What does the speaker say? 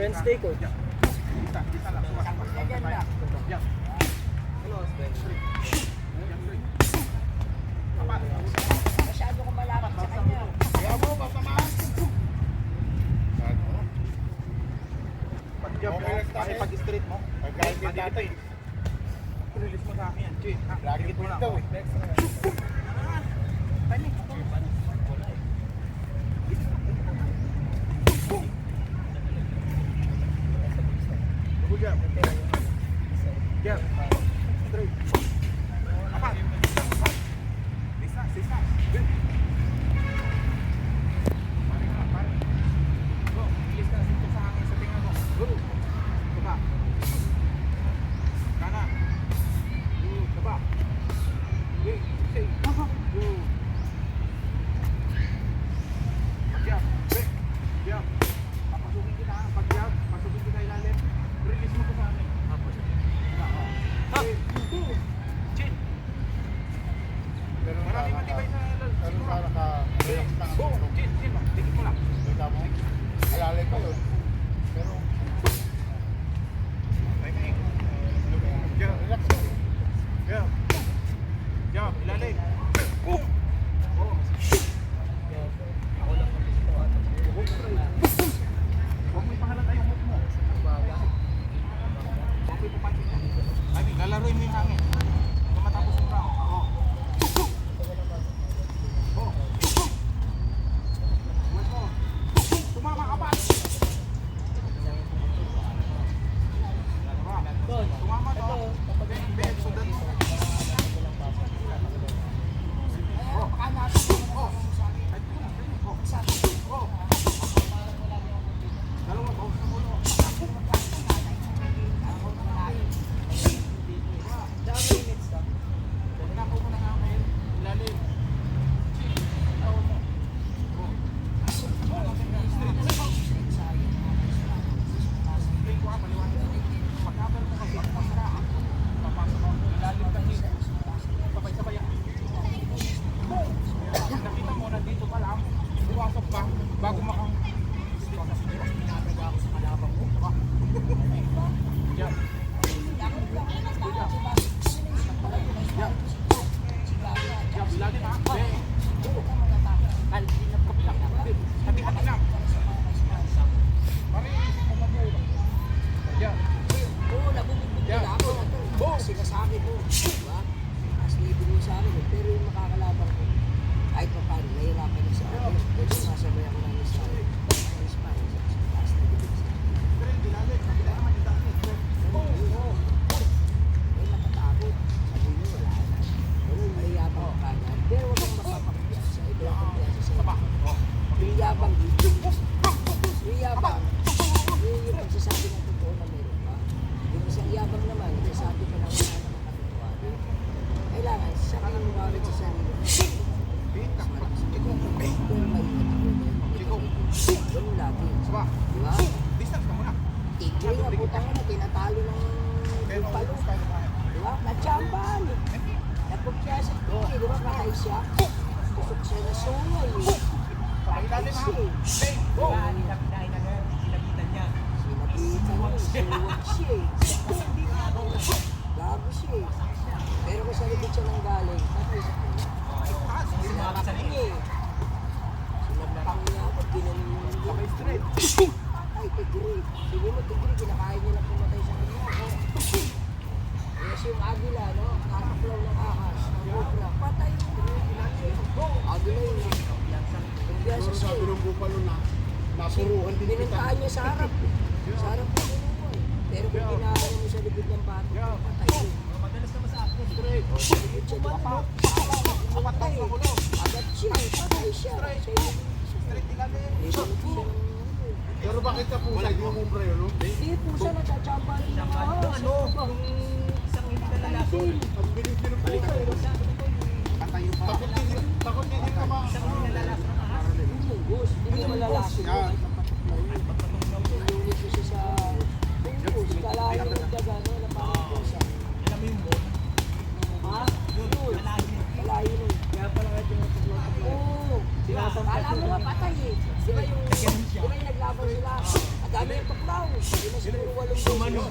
Bench day, coach. Kita lang. Masyado ko malapit sa kanya. Kaya mo, pasamaan. Pag-jump mo, pag-straight mo. Pag-straight dito eh. Release mo sa akin yan, Jay. Lagi mo lang. Panik. Jump. Jump. Straight. Apat. Sisa. Good. Go. Release ka sa akin sa tinga mo. Go. Baba. Kanan. Go. Baba. Go. Say. Go. Pag-jump. Break. Jump. Papasukin kita. Pag-jump. Pasukin kita ilalim. Release mo ko sa akin. Tapos. Go. Chin. Marami matibay sa Pero sa naka-relax lang Go. ang Chin. Tigit mo lang. kita mo. Alalay pa yun. Pero Jump. relax lang. Jump. Jump. Ilalim. Boom. Oh. Ako lang ang gusto ko. Huwag mo ipahalata yung hook mo. Huwag mo ipapansin yan. I mean, lalaroin mo yung hangin. Kung matapos yung round. Oh. Oh. Wait mo. Tumama ka pa. Tumama to. Ben, sundan mo. Oh. Oh. Oh. Dalawa to. Pagkako mo na namin, ilalim. Chick, tawag mo. Oh. Tingin ko maliwanag. Pagkabal mo kasi, pasaraan. Papasok ako, ilalim kasi. Sabay-sabay yan. Nakita mo, nandito pa lang. Buwasok pa, bago makang... Pinataga ako sa kalabang mo. Diba? Yan. Yan. Yan, ilalim ha. Kapilang. Hati-hati lang. Mariisip mo mabuo. Yan. Oo, nabubugbog Yeah. nila ako. Boom! Sinasabi ko, diba? Mas libre mo sa akin eh. Pero yung makakalaban ko, kahit pa paano, nahirapan niya sa akin. Pero sumasabay ako ng isa. Ang spine, sa taas na bibig sa akin. Straight, ilalim. Kabila naman yung dami. Oo. May nakatakot. Sabi niyo, wala na. Pero mayabang ka na. Pero huwag kang mapapakya sa iba. Pagkaya sa Saba. iyo. Oh. Mayabang dito. Mayabang. Yung pagsasabi ng totoo na meron ka. Yung isang yabang naman, sabi ka lang wala naman katotohanan. Kailangan, sa kanya mo gawin sa sarili. Bita. Pero maingat ako. Ganun lagi. Saba. Diba? Distance ka muna. Tigre nga, putang na, tinatalo ng Pero, palo. kaya na. Diba? Natsamban. Napagkya sa tigre, diba? Patay siya. Kusok siya na sungay. Ilalim ha. Hey, go! Sinabitan niya, suwag siya eh. Gago siya eh. Pero kung sa likod siya nang galing, patay sa kanya. Sinapang niya eh. Sinapang niya ako, ginanin Sabay straight. Ay, tigre. Sige mo, tigre, kinakain niya lang pumatay sa kanya. Yes, yung agila, no? Nakaklaw ng ahas. Ang cobra. Patay yung agila yun. Kaya sa Sabi ng bupalo na nasuruhan din kita. Binantaan niya sa harap. Sa harap ng ulo eh. Pero kung kinahanan mo sa likod ng bata, patay yun. Madalas naman sa akin. Straight. Likod siya doon, no? Patay. Agad siya, patay siya. Siya yung Straight ilalim. nilunod siya ng Pero bakit ka po sa yung umbre yun, no? Hindi po siya natsatsampa rin ng ahas. Isang hindi na lalaki. Ang bilis din ng pusa eh. Patay yung pa. Takot din ka ma. Bus, hindi mo malalasin mo. Yan. Nilunod siya sa bus. Kalahin ng daga, no? Napangapusa. Alam mo yung ball? Ha? Yun. Kalahin nun. Kaya pala nga yung Oo. Kala mo nga patay eh. Di ba yung naglaban sila? Ang dami yung tuklaw. Hindi na siguro 8 beses. Sumano.